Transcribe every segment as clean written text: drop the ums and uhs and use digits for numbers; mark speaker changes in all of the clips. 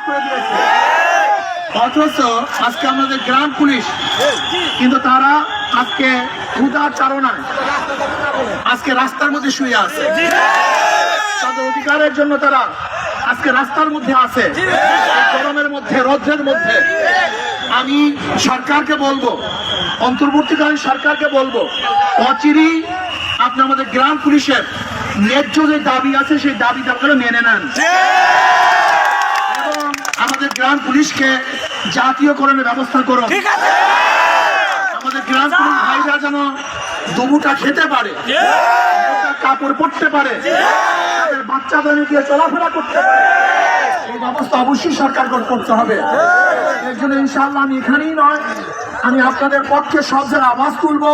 Speaker 1: করে দিয়েছে। অথচ আজকে আমাদের গ্রাম পুলিশ কিন্তু তারা আজকে ক্ষুধার চারণায় আজকে রাস্তার মধ্যে শুয়ে আছে। তাদের অধিকারের জন্য তারা আজকে রাস্তার মধ্যে আছে, গরমের মধ্যে, রৌদ্রের মধ্যে। আমি সরকারকে বলবো, অন্তর্বর্তীকালীন সরকারকে বলবো, অচিরেই আপনি আমাদের গ্রাম পুলিশের ন্যায্য যে দাবি আছে সেই দাবিটা আপনারা মেনে নেন এবং আমাদের গ্রাম পুলিশকে জাতীয়করণের ব্যবস্থা করুন। আমাদের গ্রাম পুলিশ ভাইরা যেন দুমুটা খেতে পারে, কাপড় পরতে পারে, তাদের বাচ্চাদের দিয়ে চলাফেরা করতে পারে, এই ব্যবস্থা অবশ্যই সরকার করতে হবে। এর জন্য ইনশাআল্লাহ আমি এখানেই নয়, আমি আপনাদের পক্ষে সব জায়গায় আওয়াজ তুলবো,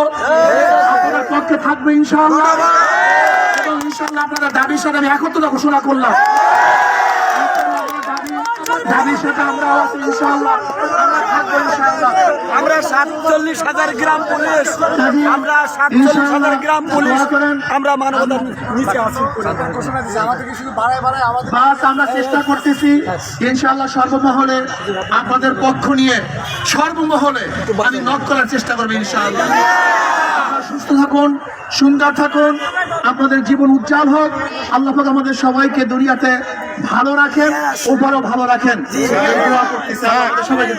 Speaker 1: আপনাদের পক্ষে থাকবে ইনশাআল্লাহ এবং ইনশাআল্লাহ আপনাদের দাবির সাথে আমি একত্রতা ঘোষণা করলাম। দাবির সাথে আমরা আছি ইনশাআল্লাহ, আমরা থাকবো ইনশাআল্লাহ।
Speaker 2: আমরা 47,000 গ্রাম পুলিশ, আমরা 47,000 গ্রাম পুলিশ, আমরা মানবতার নিচে আছি।
Speaker 1: আমরা চেষ্টা করতেছি ইনশাআল্লাহ সর্বমহলে আপনাদের পক্ষ নিয়ে, সর্বমহলে আমি নক করার চেষ্টা করবো ইনশাআল্লাহ। সুস্থ থাকুন, সুন্দর থাকুন, আপনাদের জীবন উজ্জ্বল হোক। আল্লাহ পাক আমাদের সবাইকে দুনিয়াতে ভালো রাখেন, ওপারও ভালো রাখেন। সবাইকে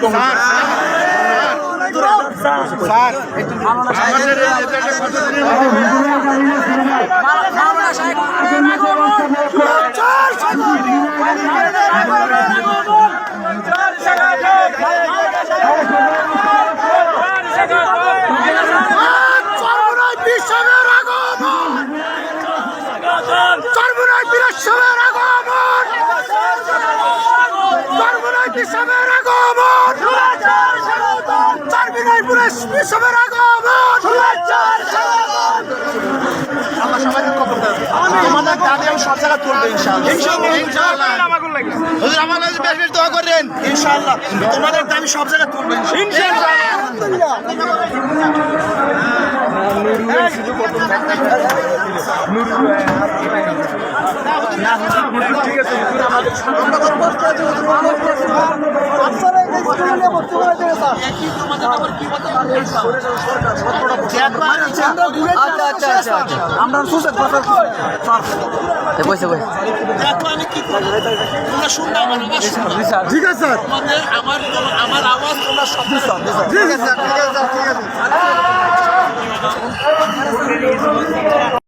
Speaker 1: তোমাদের দাবি আমি সব জায়গায় তুলবো ইনশাআল্লাহ। আমার বেশ বেশ দোয়া করেন ইনশাআল্লাহ, তোমাদের দাবি সব জায়গায় তুলবো ঠিক আছে স্যার, আমার আওয়াজ তোমরা সব ঠিক আছে।